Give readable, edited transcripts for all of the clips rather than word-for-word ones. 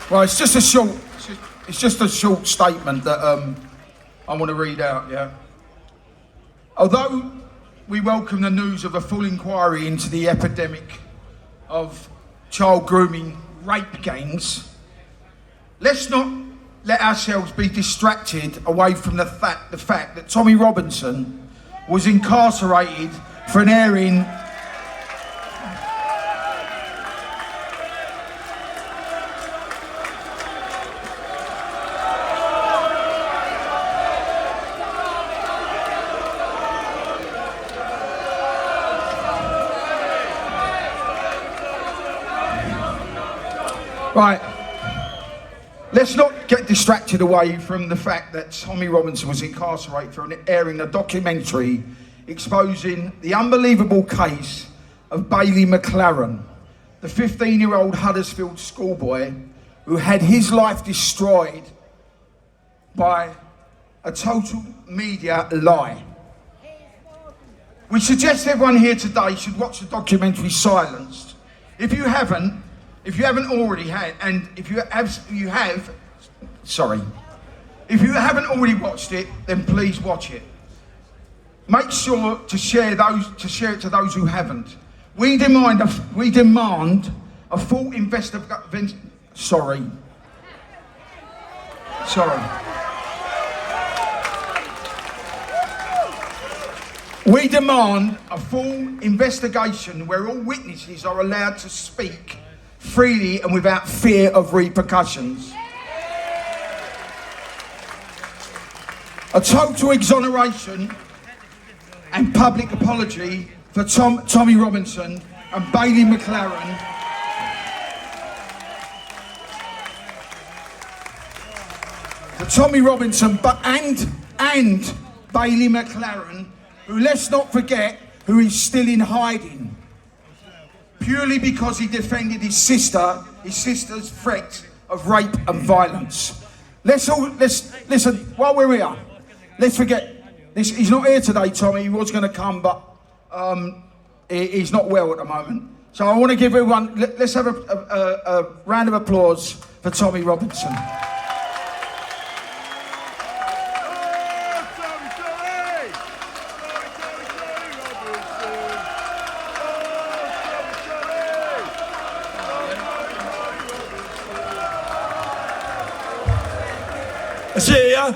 Well, it's just a short statement that I want to read out, yeah? Although we welcome the news of a full inquiry into the epidemic of child grooming rape gangs, let's not let ourselves be distracted away from the fact that Tommy Robinson was incarcerated for an airing Right, let's not get distracted away from the fact that Tommy Robinson was incarcerated for airing a documentary exposing the unbelievable case of Bailey McLaren, the 15-year-old Huddersfield schoolboy who had his life destroyed by a total media lie. We suggest everyone here today should watch the documentary Silenced. If you haven't already had, and if you haven't already watched it, then please watch it. Make sure to share it to those who haven't. We demand a full investigation. Sorry. We demand a full investigation where all witnesses are allowed to speak freely and without fear of repercussions. A total exoneration and public apology for Tommy Robinson and Bailey McLaren. For Tommy Robinson and Bailey McLaren, who, let's not forget, who is still in hiding, purely because he defended his sister's threat of rape and violence. Let's listen, while we're here, let's forget this. He's not here today, Tommy. He was going to come, but he's not well at the moment. So I want to give everyone, let's have a round of applause for Tommy Robinson. See ya.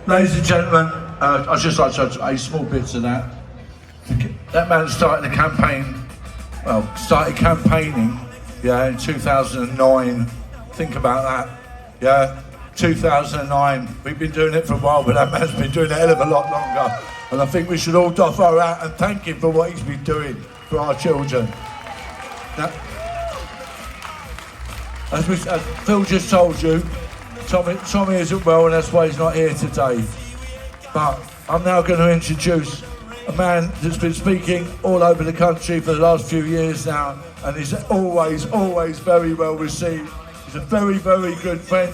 Ladies and gentlemen, I'd just like to add a small bit of that. That man started campaigning, in 2009. Think about that, 2009. We've been doing it for a while, but that man's been doing it a hell of a lot longer. And I think we should all doff our hat and thank him for what he's been doing for our children. Now, as Phil just told you, Tommy isn't well, and that's why he's not here today. But I'm now going to introduce a man that's been speaking all over the country for the last few years now, and is always very well received. He's a very, very good friend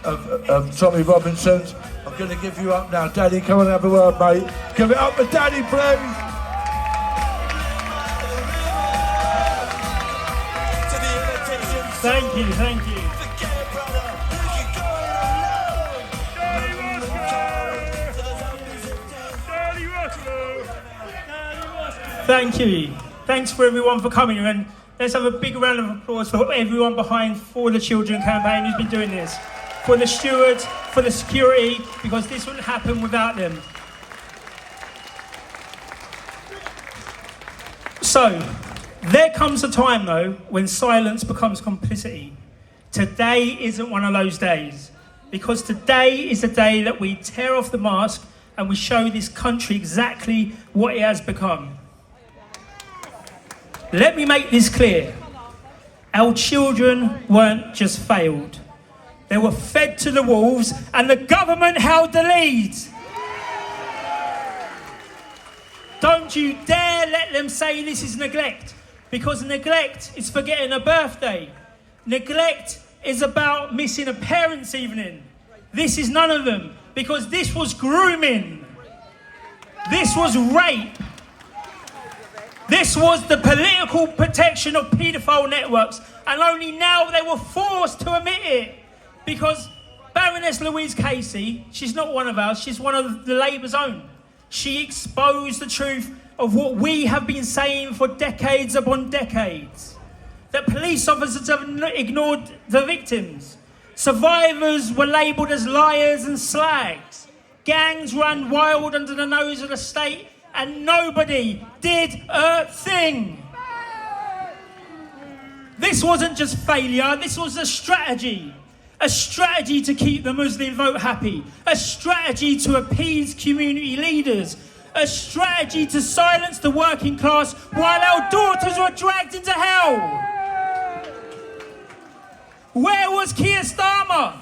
of Tommy Robinson's. I'm going to give you up now. Daddy, come on, have a word, mate. Give it up for Daddy, please. Thank you. Thank you. Thanks for everyone for coming, and let's have a big round of applause for everyone behind For the Children campaign who's been doing this. For the stewards, for the security, because this wouldn't happen without them. So, there comes a time though when silence becomes complicity. Today isn't one of those days, because today is the day that we tear off the mask and we show this country exactly what it has become. Let me make this clear. Our children weren't just failed. They were fed to the wolves and the government held the lead. Don't you dare let them say this is neglect, because neglect is forgetting a birthday. Neglect is about missing a parents' evening. This is none of them, because this was grooming. This was rape. This was the political protection of paedophile networks, and only now they were forced to admit it, because Baroness Louise Casey, she's not one of us, she's one of the Labour's own. She exposed the truth of what we have been saying for decades upon decades. That police officers have ignored the victims. Survivors were labelled as liars and slags. Gangs ran wild under the nose of the state, and nobody did a thing. This wasn't just failure, this was a strategy. A strategy to keep the Muslim vote happy. A strategy to appease community leaders. A strategy to silence the working class while our daughters were dragged into hell. Where was Keir Starmer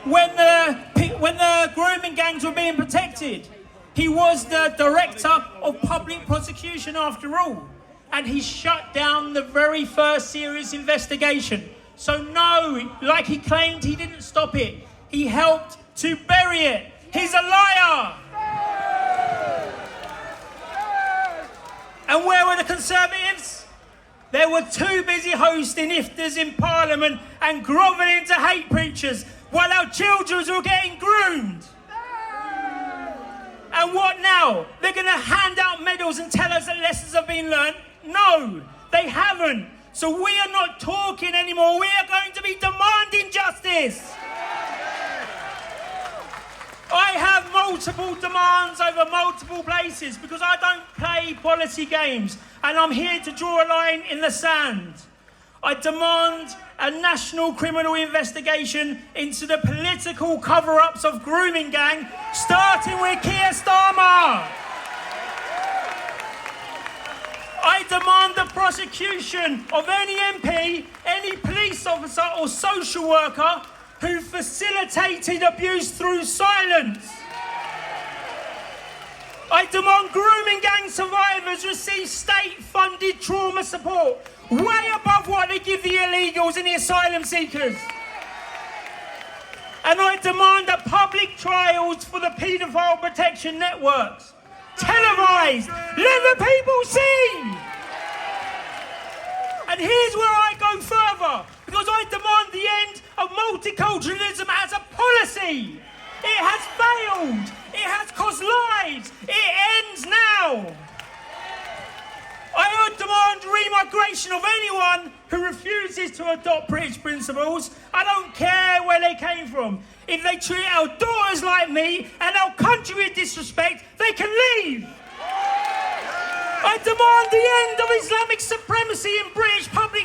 when the grooming gangs were being protected? He was the director of public prosecution after all, and he shut down the very first serious investigation. So no, like he claimed, he didn't stop it. He helped to bury it. He's a liar. And where were the Conservatives? They were too busy hosting iftars in Parliament and grovelling to hate preachers while our children were getting groomed. And what now? They're going to hand out medals and tell us that lessons have been learned? No, they haven't. So we are not talking anymore. We are going to be demanding justice. I have multiple demands over multiple places because I don't play policy games, and I'm here to draw a line in the sand. I demand a national criminal investigation into the political cover-ups of grooming gang, starting with Keir Starmer. I demand the prosecution of any MP, any police officer or social worker who facilitated abuse through silence. I demand grooming gang survivors receive state-funded trauma support, way above what they give the illegals and the asylum seekers. And I demand that public trials for the paedophile protection networks, televised, let the people see. And here's where I go further, because I demand the end of multiculturalism as a policy. It has failed. It has cost lives. It ends now. I demand remigration of anyone who refuses to adopt British principles. I don't care where they came from. If they treat our daughters like me and our country with disrespect, they can leave. I demand the end of Islamic supremacy in British public